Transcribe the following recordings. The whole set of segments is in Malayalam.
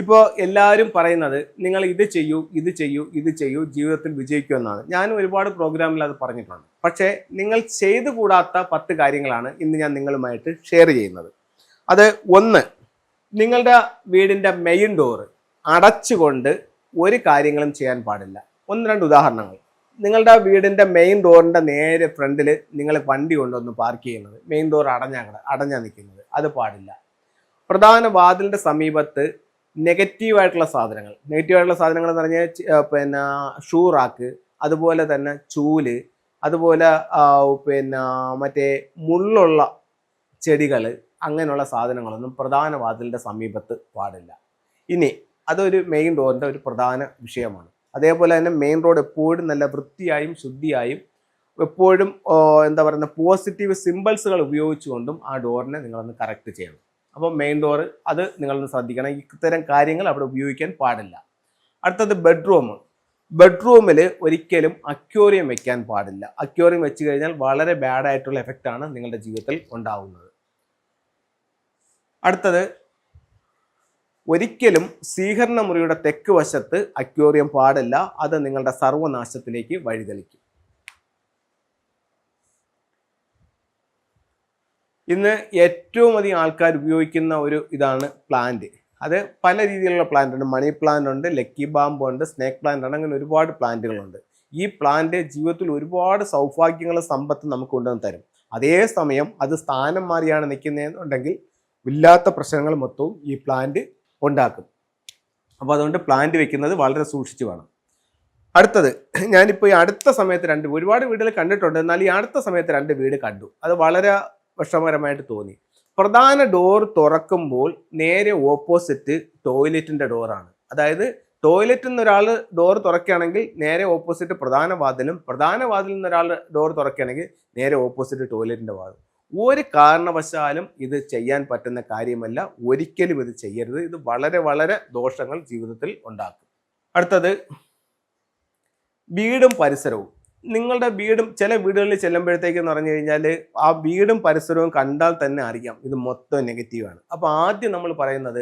ഇപ്പോൾ എല്ലാവരും പറയുന്നത് നിങ്ങൾ ഇത് ചെയ്യൂ ഇത് ചെയ്യൂ ഇത് ചെയ്യൂ ജീവിതത്തിൽ വിജയിക്കുമെന്നാണ്. ഞാനും ഒരുപാട് പ്രോഗ്രാമിൽ അത് പറഞ്ഞിട്ടുണ്ട്. പക്ഷേ നിങ്ങൾ ചെയ്തു കൂടാത്ത 10 കാര്യങ്ങളാണ് ഇന്ന് ഞാൻ നിങ്ങളുമായിട്ട് ഷെയർ ചെയ്യുന്നത്. അത് ഒന്ന്, നിങ്ങളുടെ വീടിൻ്റെ മെയിൻ ഡോറ് അടച്ചുകൊണ്ട് ഒരു കാര്യങ്ങളും ചെയ്യാൻ പാടില്ല. ഒന്ന് രണ്ട് ഉദാഹരണങ്ങൾ. നിങ്ങളുടെ വീടിൻ്റെ മെയിൻ ഡോറിൻ്റെ നേരെ ഫ്രണ്ടിൽ നിങ്ങൾ വണ്ടി കൊണ്ടൊന്ന് പാർക്ക് ചെയ്യുന്നത്, മെയിൻ ഡോർ അടഞ്ഞാ നിൽക്കുന്നത്, അത് പാടില്ല. പ്രധാന വാതിലിൻ്റെ സമീപത്ത് നെഗറ്റീവായിട്ടുള്ള സാധനങ്ങൾ എന്ന് പറഞ്ഞാൽ ഷൂ റാക്ക്, അതുപോലെ തന്നെ ചൂല്, അതുപോലെ മറ്റേ മുള്ളുള്ള ചെടികൾ, അങ്ങനെയുള്ള സാധനങ്ങളൊന്നും പ്രധാന വാതിലിൻ്റെ സമീപത്ത് പാടില്ല. ഇനി അതൊരു മെയിൻ ഡോറിൻ്റെ ഒരു പ്രധാന വിഷയമാണ്. അതേപോലെ തന്നെ മെയിൻ റോഡ് എപ്പോഴും നല്ല വൃത്തിയായും ശുദ്ധിയായും എപ്പോഴും പോസിറ്റീവ് സിമ്പിൾസുകൾ ഉപയോഗിച്ചുകൊണ്ടും ആ ഡോറിനെ നിങ്ങളൊന്ന് കറക്റ്റ് ചെയ്യണം. അപ്പോൾ മെയിൻ ഡോറ് അത് നിങ്ങളൊന്ന് ശ്രദ്ധിക്കണം. ഇത്തരം കാര്യങ്ങൾ അവിടെ ഉപയോഗിക്കാൻ പാടില്ല. അടുത്തത് ബെഡ്റൂമിൽ ഒരിക്കലും അക്വേറിയം വെക്കാൻ പാടില്ല. അക്വേറിയം വെച്ച് കഴിഞ്ഞാൽ വളരെ ബാഡായിട്ടുള്ള എഫക്റ്റാണ് നിങ്ങളുടെ ജീവിതത്തിൽ ഉണ്ടാകുന്നത്. അടുത്തത്, ഒരിക്കലും സ്വീകരണ മുറിയുടെ തെക്ക് വശത്ത് അക്വേറിയം പാടില്ല. അത് നിങ്ങളുടെ സർവനാശത്തിലേക്ക് വഴിതെളിക്കും. ഇന്ന് ഏറ്റവും അധികം ആൾക്കാർ ഉപയോഗിക്കുന്ന ഒരു ഇതാണ് പ്ലാന്റ്. അത് പല രീതിയിലുള്ള പ്ലാന്റ് ഉണ്ട്. മണി പ്ലാന്റ് ഉണ്ട്, ലക്കി ബാമ്പ് ഉണ്ട്, സ്നേക്ക് പ്ലാന്റ് ഉണ്ട്, അങ്ങനെ ഒരുപാട് പ്ലാന്റുകളുണ്ട്. ഈ പ്ലാന്റ് ജീവിതത്തിൽ ഒരുപാട് സൗഭാഗ്യങ്ങളും സമ്പത്തും നമുക്ക് കൊണ്ടുവന്ന് തരും. അതേസമയം അത് സ്ഥാനം മാറിയാണ് നിൽക്കുന്നതെന്നുണ്ടെങ്കിൽ ഇല്ലാത്ത പ്രശ്നങ്ങൾ മൊത്തവും ഈ പ്ലാന്റ് ഉണ്ടാക്കും. അപ്പോൾ അതുകൊണ്ട് പ്ലാന്റ് വെക്കുന്നത് വളരെ സൂക്ഷിച്ച് വേണം. അടുത്തത്, ഞാനിപ്പോൾ ഈ അടുത്ത സമയത്ത് ഒരുപാട് വീടുകൾ കണ്ടിട്ടുണ്ട്, എന്നാൽ ഈ അടുത്ത സമയത്ത് 2 വീട് കണ്ടു. അത് വളരെ വിഷമകരമായിട്ട് തോന്നി. പ്രധാന ഡോർ തുറക്കുമ്പോൾ നേരെ ഓപ്പോസിറ്റ് ടോയ്ലറ്റിൻ്റെ ഡോറാണ്. അതായത് ടോയ്ലറ്റിൽ നിന്ന് ഒരാൾ ഡോർ തുറക്കുകയാണെങ്കിൽ നേരെ ഓപ്പോസിറ്റ് പ്രധാന വാതിലും നിന്ന് ഒരാൾ ഡോർ തുറക്കുകയാണെങ്കിൽ നേരെ ഓപ്പോസിറ്റ് ടോയ്ലറ്റിൻ്റെ വാതിലും. ഒരു കാരണവശാലും ഇത് ചെയ്യാൻ പറ്റുന്ന കാര്യമല്ല. ഒരിക്കലും ഇത് ചെയ്യരുത്. ഇത് വളരെ വളരെ ദോഷങ്ങൾ ജീവിതത്തിൽ ഉണ്ടാക്കും. അടുത്തത്, വീടും പരിസരവും. നിങ്ങളുടെ വീടും ചില വീടുകളിൽ ചെല്ലുമ്പോഴത്തേക്കെന്ന് പറഞ്ഞു കഴിഞ്ഞാൽ ആ വീടും പരിസരവും കണ്ടാൽ തന്നെ അറിയാം ഇത് മൊത്തം നെഗറ്റീവാണ്. അപ്പോൾ ആദ്യം നമ്മൾ പറയുന്നത്,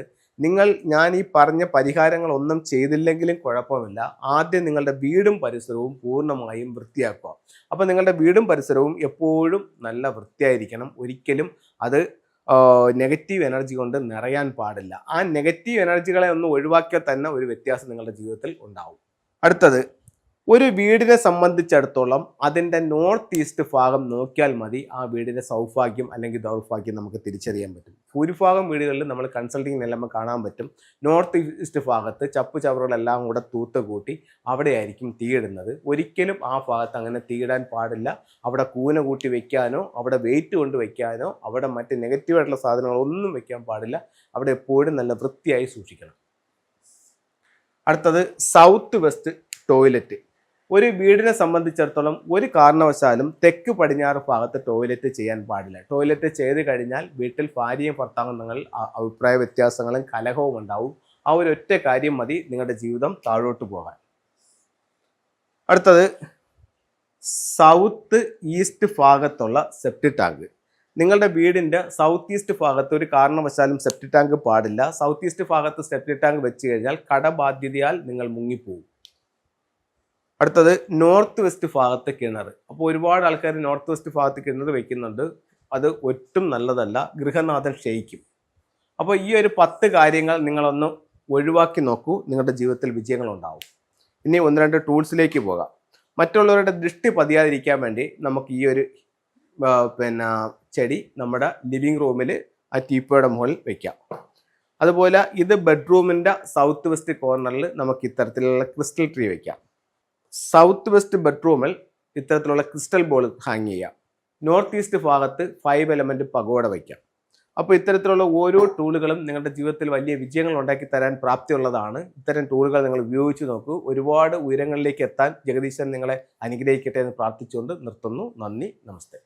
ഞാൻ ഈ പറഞ്ഞ പരിഹാരങ്ങളൊന്നും ചെയ്തില്ലെങ്കിലും കുഴപ്പമില്ല, ആദ്യം നിങ്ങളുടെ വീടും പരിസരവും പൂർണ്ണമായും വൃത്തിയാക്കുക. അപ്പോൾ നിങ്ങളുടെ വീടും പരിസരവും എപ്പോഴും നല്ല വൃത്തിയായിരിക്കണം. ഒരിക്കലും അത് നെഗറ്റീവ് എനർജി കൊണ്ട് നിറയാൻ പാടില്ല. ആ നെഗറ്റീവ് എനർജികളെ ഒന്ന് ഒഴിവാക്കിയാൽ തന്നെ ഒരു വ്യത്യാസം നിങ്ങളുടെ ജീവിതത്തിൽ ഉണ്ടാവും. അടുത്തത്, ഒരു വീടിനെ സംബന്ധിച്ചിടത്തോളം അതിൻ്റെ നോർത്ത് ഈസ്റ്റ് ഭാഗം നോക്കിയാൽ മതി ആ വീടിൻ്റെ സൗഭാഗ്യം അല്ലെങ്കിൽ ദൗർഭാഗ്യം നമുക്ക് തിരിച്ചറിയാൻ പറ്റും. ഭൂരിഭാഗം വീടുകളിൽ നമ്മൾ കൺസൾട്ടിങ് എല്ലാം കാണാൻ പറ്റും. നോർത്ത് ഈസ്റ്റ് ഭാഗത്ത് ചവറുകളെല്ലാം കൂടെ തൂത്ത് കൂട്ടി അവിടെയായിരിക്കും തീയിടുന്നത്. ഒരിക്കലും ആ ഭാഗത്ത് അങ്ങനെ തീയിടാൻ പാടില്ല. അവിടെ കൂന കൂട്ടി വെക്കാനോ അവിടെ വെയിറ്റ് കൊണ്ട് വെക്കാനോ അവിടെ മറ്റ് നെഗറ്റീവായിട്ടുള്ള സാധനങ്ങളൊന്നും വെക്കാൻ പാടില്ല. അവിടെ എപ്പോഴും നല്ല വൃത്തിയായി സൂക്ഷിക്കണം. അടുത്തത്, സൗത്ത് വെസ്റ്റ് ടോയ്ലറ്റ്. ഒരു വീടിനെ സംബന്ധിച്ചിടത്തോളം ഒരു കാരണവശാലും തെക്ക് പടിഞ്ഞാറ് ഭാഗത്ത് ടോയ്ലറ്റ് ചെയ്യാൻ പാടില്ല. ടോയ്ലറ്റ് ചെയ്ത് കഴിഞ്ഞാൽ വീട്ടിൽ ഭാര്യയും ഭർത്താവും തമ്മിൽ അഭിപ്രായ വ്യത്യാസങ്ങളും കലഹവും ഉണ്ടാവും. ആ ഒരു ഒറ്റ കാര്യം മതി നിങ്ങളുടെ ജീവിതം താഴോട്ട് പോകാൻ. അടുത്തത്, സൗത്ത് ഈസ്റ്റ് ഭാഗത്തുള്ള സെപ്റ്റി ടാങ്ക്. നിങ്ങളുടെ വീടിൻ്റെ സൗത്ത് ഈസ്റ്റ് ഭാഗത്ത് ഒരു കാരണവശാലും സെപ്റ്റി ടാങ്ക് പാടില്ല. സൗത്ത് ഈസ്റ്റ് ഭാഗത്ത് സെപ്റ്റി ടാങ്ക് വെച്ച് കഴിഞ്ഞാൽ കടബാധ്യതയാൽ നിങ്ങൾ മുങ്ങിപ്പോവും. അടുത്തത്, നോർത്ത് വെസ്റ്റ് ഭാഗത്ത് കിണർ. അപ്പോൾ ഒരുപാട് ആൾക്കാർ നോർത്ത് വെസ്റ്റ് ഭാഗത്ത് കിണർ വെക്കുന്നുണ്ട്. അത് ഒട്ടും നല്ലതല്ല. ഗൃഹനാഥൻ ക്ഷയിക്കും. അപ്പോൾ ഈ ഒരു 10 കാര്യങ്ങൾ നിങ്ങളൊന്ന് ഒഴിവാക്കി നോക്കൂ, നിങ്ങളുടെ ജീവിതത്തിൽ വിജയങ്ങൾ ഉണ്ടാവും. ഇനി 1-2 ടൂൾസിലേക്ക് പോകാം. മറ്റുള്ളവരുടെ ദൃഷ്ടി പതിയാതിരിക്കാൻ വേണ്ടി നമുക്ക് ഈ ഒരു ചെടി നമ്മുടെ ലിവിങ് റൂമിൽ ആ ടീപ്പോയുടെ മുകളിൽ വെക്കാം. അതുപോലെ ഇത് ബെഡ്റൂമിൻ്റെ സൗത്ത് വെസ്റ്റ് കോർണറിൽ നമുക്ക് ഇത്തരത്തിലുള്ള ക്രിസ്റ്റൽ ട്രീ വെക്കാം. സൗത്ത് വെസ്റ്റ് ബെഡ്റൂമിൽ ഇത്തരത്തിലുള്ള ക്രിസ്റ്റൽ ബോൾ ഹാങ് ചെയ്യാം. നോർത്ത് ഈസ്റ്റ് ഭാഗത്ത് 5 എലമെൻറ്റ് പഗോഡ വയ്ക്കാം. അപ്പോൾ ഇത്തരത്തിലുള്ള ഓരോ ടൂളുകളും നിങ്ങളുടെ ജീവിതത്തിൽ വലിയ വിജയങ്ങൾ ഉണ്ടാക്കി തരാൻ പ്രാപ്തിയുള്ളതാണ്. ഇത്തരം ടൂളുകൾ നിങ്ങൾ ഉപയോഗിച്ച് നോക്കൂ. ഒരുപാട് ഉയരങ്ങളിലേക്ക് എത്താൻ ജഗദീശൻ നിങ്ങളെ അനുഗ്രഹിക്കട്ടെ എന്ന് പ്രാർത്ഥിച്ചുകൊണ്ട് നിർത്തുന്നു. നന്ദി, നമസ്തേ.